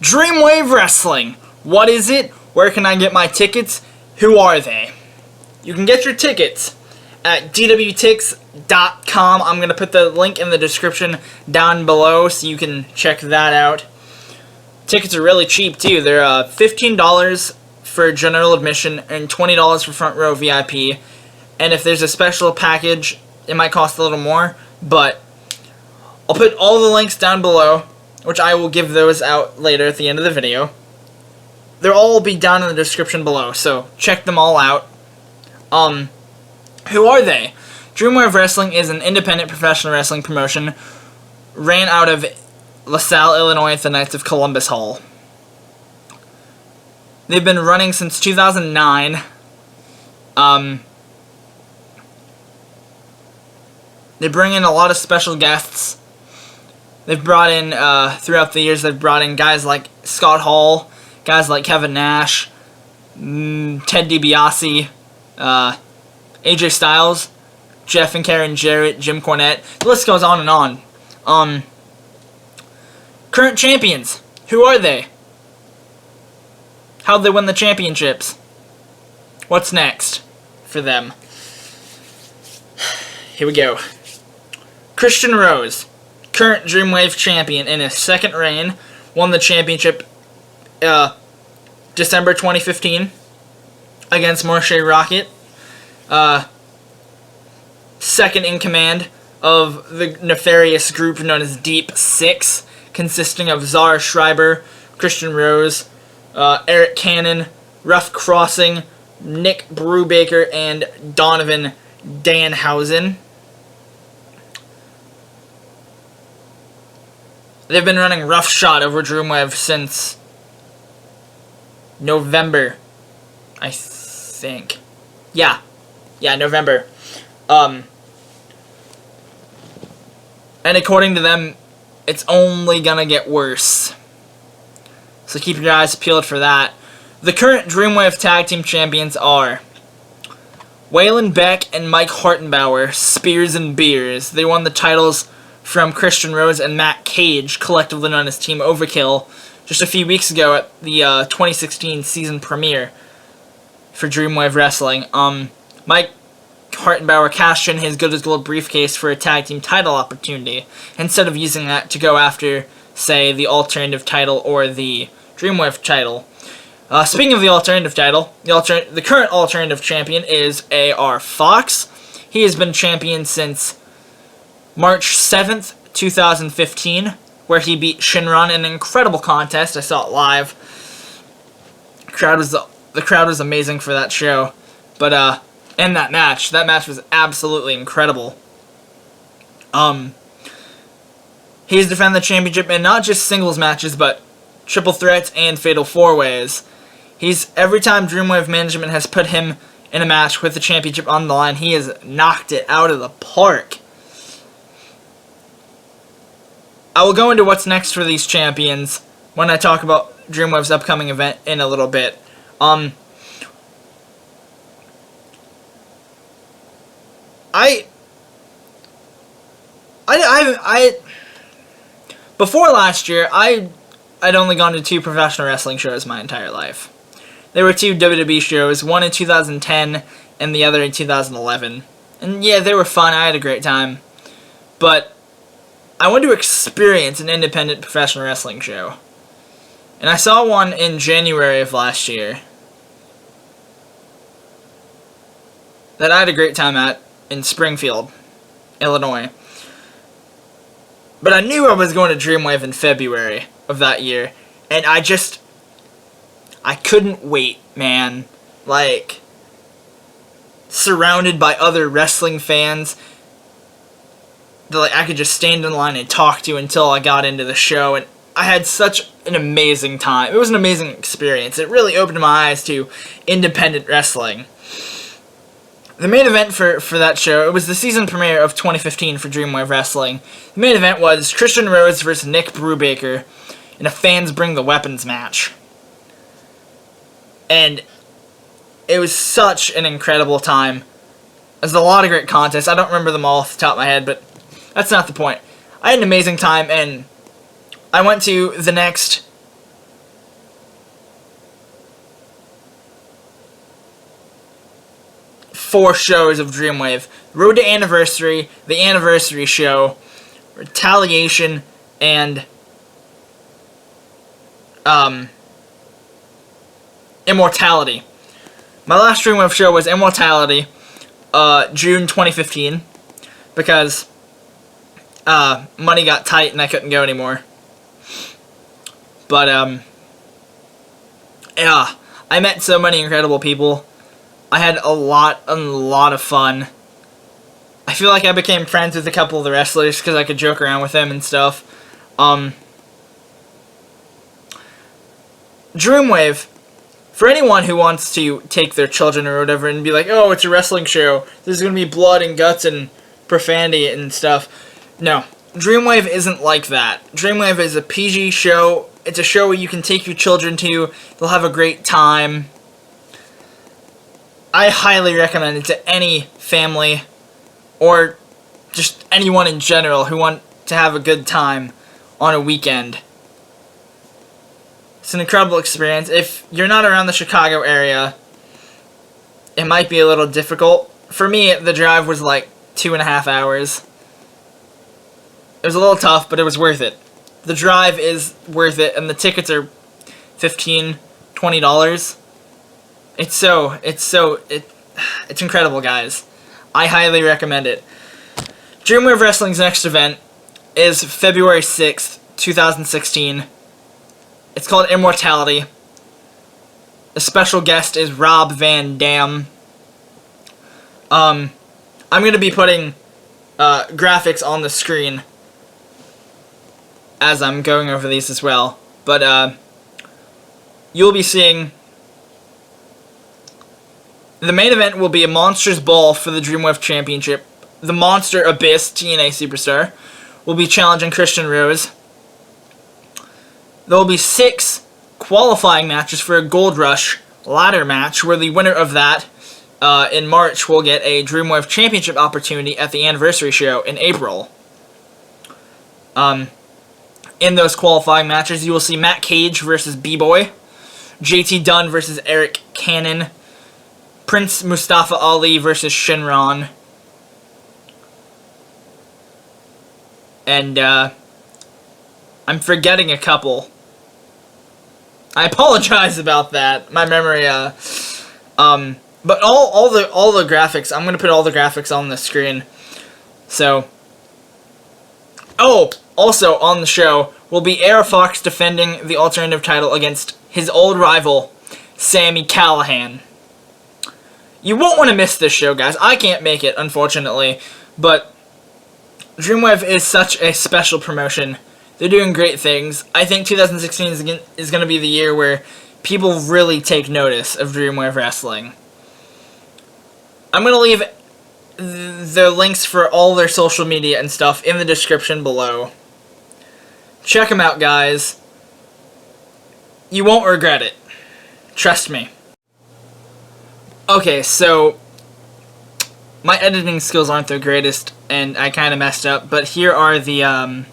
Dreamwave Wrestling. What is it? Where can I get my tickets? Who are they? You can get your tickets at dwtix.com. I'm going to put the link in the description down below so you can check that out. Tickets are really cheap too. They're $15 for general admission and $20 for front row VIP. And if there's a special package, it might cost a little more, but I'll put all the links down below, which I will give those out later at the end of the video. They'll all be down in the description below, so check them all out. Who are they? Dreamwave Wrestling is an independent professional wrestling promotion ran out of LaSalle, Illinois at the Knights of Columbus Hall. They've been running since 2009. They bring in a lot of special guests. They've brought in, throughout the years, they've brought in guys like Scott Hall, guys like Kevin Nash, Ted DiBiase, AJ Styles, Jeff and Karen Jarrett, Jim Cornette. The list goes on and on. Current champions. Who are they? How'd they win the championships? What's next for them? Here we go. Christian Rose, current Dreamwave champion in his second reign, won the championship December 2015 against Marshe Rockett. Second in command of the nefarious group known as Deep Six, consisting of Zara Schreiber, Christian Rose, Eric Cannon, Rough Crossing, Nick Brubaker, and Donovan Danhausen. They've been running roughshod over Dreamwave since November, I think. Yeah, November. And according to them, it's only gonna get worse. So keep your eyes peeled for that. The current Dreamwave Tag Team Champions are Waylon Beck and Mike Hartenbauer, Spears and Beers. They won the titles from Christian Rose and Matt Cage, collectively known as Team Overkill, just a few weeks ago at the 2016 season premiere for Dreamwave Wrestling. Mike Hartenbauer cashed in his Good as Gold briefcase for a tag team title opportunity, instead of using that to go after, say, the alternative title or the Dreamwave title. Speaking of the alternative title, the current alternative champion is A.R. Fox. He has been champion since March 7th, 2015, where he beat Shinron in an incredible contest. I saw it live. The crowd was amazing for that show. But, and that match was absolutely incredible. He's defended the championship in not just singles matches, but triple threats and fatal four-ways. Every time Dreamwave Management has put him in a match with the championship on the line, he has knocked it out of the park. I will go into what's next for these champions when I talk about Dreamwave's upcoming event in a little bit. Before last year, I'd only gone to 2 professional wrestling shows my entire life. There were 2 WWE shows, one in 2010 and the other in 2011. And yeah, they were fun, I had a great time. But I wanted to experience an independent professional wrestling show. And I saw one in January of last year that I had a great time at in Springfield, Illinois. But I knew I was going to Dreamwave in February of that year, and I couldn't wait, man. Like, surrounded by other wrestling fans that I could just stand in line and talk to until I got into the show, and I had such an amazing time. It was an amazing experience. It really opened my eyes to independent wrestling. The main event for that show, it was the season premiere of 2015 for Dreamwave Wrestling. The main event was Christian Rose versus Nick Brubaker in a Fans Bring the Weapons match. And it was such an incredible time. There's a lot of great contests. I don't remember them all off the top of my head, but that's not the point. I had an amazing time, and I went to the next 4 shows of Dreamwave. Road to Anniversary, the Anniversary Show, Retaliation, and Immortality. My last Dreamwave show was Immortality, June 2015, because money got tight and I couldn't go anymore. But yeah, I met so many incredible people. I had a lot of fun. I feel like I became friends with a couple of the wrestlers because I could joke around with them and stuff. Dreamwave, for anyone who wants to take their children or whatever and be like, oh, it's a wrestling show, there's going to be blood and guts and profanity and stuff. No, Dreamwave isn't like that. Dreamwave is a PG show. It's a show where you can take your children to. They'll have a great time. I highly recommend it to any family or just anyone in general who want to have a good time on a weekend. It's an incredible experience. If you're not around the Chicago area, it might be a little difficult. For me, the drive was like 2.5 hours. It was a little tough, but it was worth it. The drive is worth it, and the tickets are $15, $20. It's incredible, guys. I highly recommend it. Dreamwave Wrestling's next event is February 6th, 2016. It's called Immortality. The special guest is Rob Van Dam. I'm going to be putting graphics on the screen as I'm going over these as well. But you'll be seeing... The main event will be a Monsters Ball for the Dreamwave Championship. The Monster Abyss, TNA Superstar, will be challenging Christian Rose. There will be 6 qualifying matches for a Gold Rush ladder match, where the winner of that in March will get a Dreamwave Championship opportunity at the Anniversary Show in April. In those qualifying matches, you will see Matt Cage versus B-Boy, JT Dunn versus Eric Cannon, Prince Mustafa Ali versus Shinron, and I'm forgetting a couple. I apologize about that. My memory, but all the graphics, I'm gonna put all the graphics on the screen. So, oh, also on the show will be Air Fox defending the alternative title against his old rival, Sami Callihan. You won't want to miss this show, guys. I can't make it, unfortunately, but Dreamwave is such a special promotion. They're doing great things. I think 2016 is going to be the year where people really take notice of Dreamwave Wrestling. I'm going to leave the links for all their social media and stuff in the description below. Check them out, guys. You won't regret it. Trust me. Okay, so my editing skills aren't the greatest, and I kind of messed up, but here are the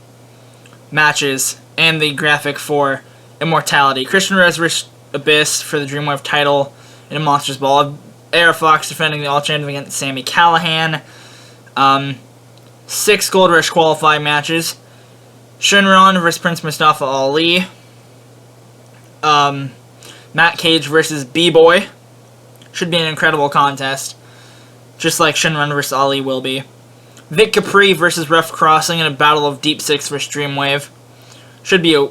matches and the graphic for Immortality. Christian Rose vs. Abyss for the Dreamwave title in a Monsters Ball. Air Fox defending the alternative against Sami Callihan. 6 Gold Rush qualifying matches. Shinron vs. Prince Mustafa Ali. Matt Cage vs. B-Boy. Should be an incredible contest, just like Shinron vs. Ali will be. Vic Capri vs. Rough Crossing in a battle of Deep Six vs. Dreamwave. Should be a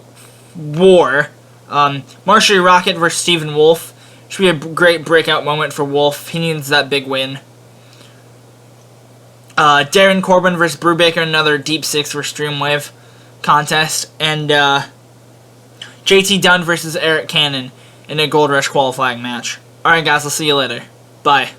war. Marshall Rocket vs. Stephen Wolf. Should be a great breakout moment for Wolf. He needs that big win. Darren Corbin vs. Brubaker, another Deep Six vs. Dreamwave contest. And JT Dunn vs. Eric Cannon in a Gold Rush qualifying match. Alright guys, I'll see you later. Bye.